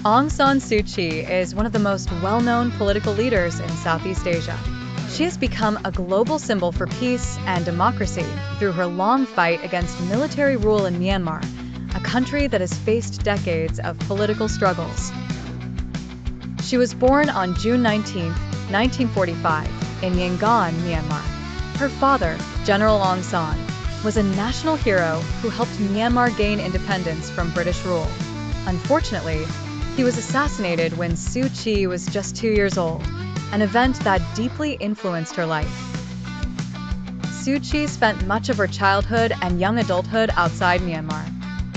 Aung San Suu Kyi is one of the most well-known political leaders in Southeast Asia. She has become a global symbol for peace and democracy through her long fight against military rule in Myanmar, a country that has faced decades of political struggles. She was born on June 19, 1945, in Yangon, Myanmar. Her father, General Aung San, was a national hero who helped Myanmar gain independence from British rule. Unfortunately, he was assassinated when Suu Kyi was just 2 years old, an event that deeply influenced her life. Suu Kyi spent much of her childhood and young adulthood outside Myanmar.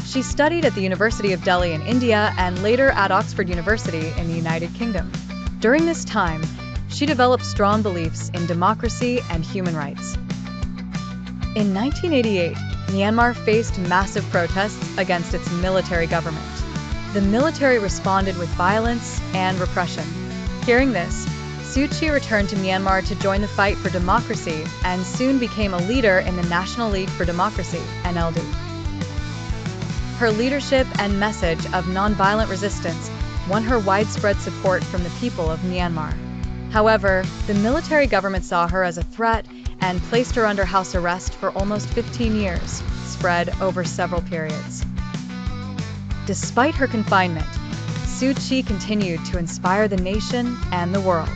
She studied at the University of Delhi in India and later at Oxford University in the United Kingdom. During this time, she developed strong beliefs in democracy and human rights. In 1988, Myanmar faced massive protests against its military government. The military responded with violence and repression. Hearing this, Suu Kyi returned to Myanmar to join the fight for democracy and soon became a leader in the National League for Democracy, NLD. Her leadership and message of nonviolent resistance won her widespread support from the people of Myanmar. However, the military government saw her as a threat and placed her under house arrest for almost 15 years, spread over several periods. Despite her confinement, Suu Kyi continued to inspire the nation and the world.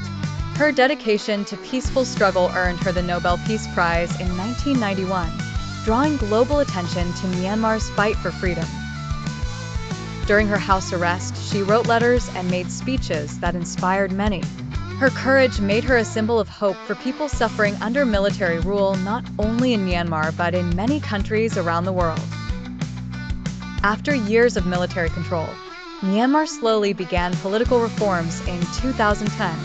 Her dedication to peaceful struggle earned her the Nobel Peace Prize in 1991, drawing global attention to Myanmar's fight for freedom. During her house arrest, she wrote letters and made speeches that inspired many. Her courage made her a symbol of hope for people suffering under military rule not only in Myanmar but in many countries around the world. After years of military control, Myanmar slowly began political reforms in 2010.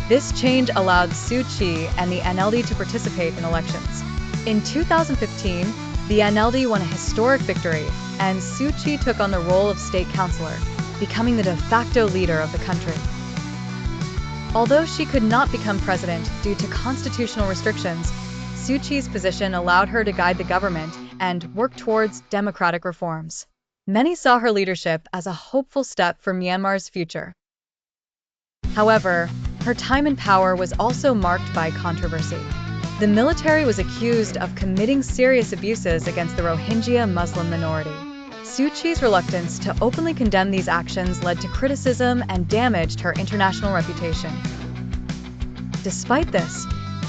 This change allowed Suu Kyi and the NLD to participate in elections. In 2015, the NLD won a historic victory, and Suu Kyi took on the role of state councillor, becoming the de facto leader of the country. Although she could not become president due to constitutional restrictions, Suu Kyi's position allowed her to guide the government and work towards democratic reforms. Many saw her leadership as a hopeful step for Myanmar's future. However, her time in power was also marked by controversy. The military was accused of committing serious abuses against the Rohingya Muslim minority. Suu Kyi's reluctance to openly condemn these actions led to criticism and damaged her international reputation. Despite this,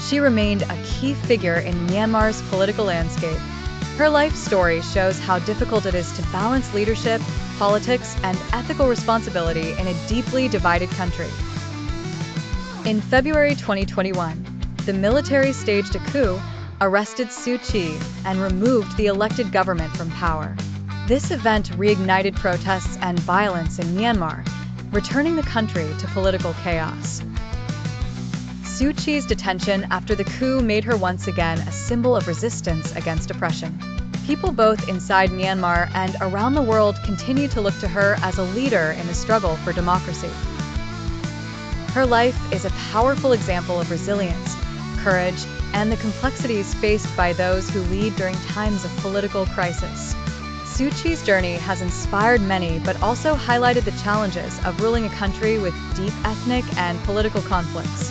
she remained a key figure in Myanmar's political landscape. Her life story shows how difficult it is to balance leadership, politics, and ethical responsibility in a deeply divided country. In February 2021, the military staged a coup, arrested Suu Kyi, and removed the elected government from power. This event reignited protests and violence in Myanmar, returning the country to political chaos. Suu Kyi's detention after the coup made her once again a symbol of resistance against oppression. People both inside Myanmar and around the world continue to look to her as a leader in the struggle for democracy. Her life is a powerful example of resilience, courage, and the complexities faced by those who lead during times of political crisis. Suu Kyi's journey has inspired many but also highlighted the challenges of ruling a country with deep ethnic and political conflicts.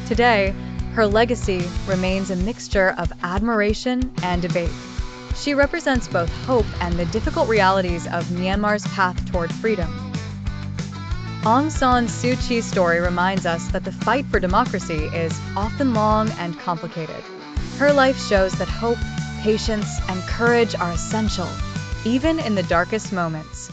Today, her legacy remains a mixture of admiration and debate. She represents both hope and the difficult realities of Myanmar's path toward freedom. Aung San Suu Kyi's story reminds us that the fight for democracy is often long and complicated. Her life shows that hope, patience, and courage are essential, even in the darkest moments.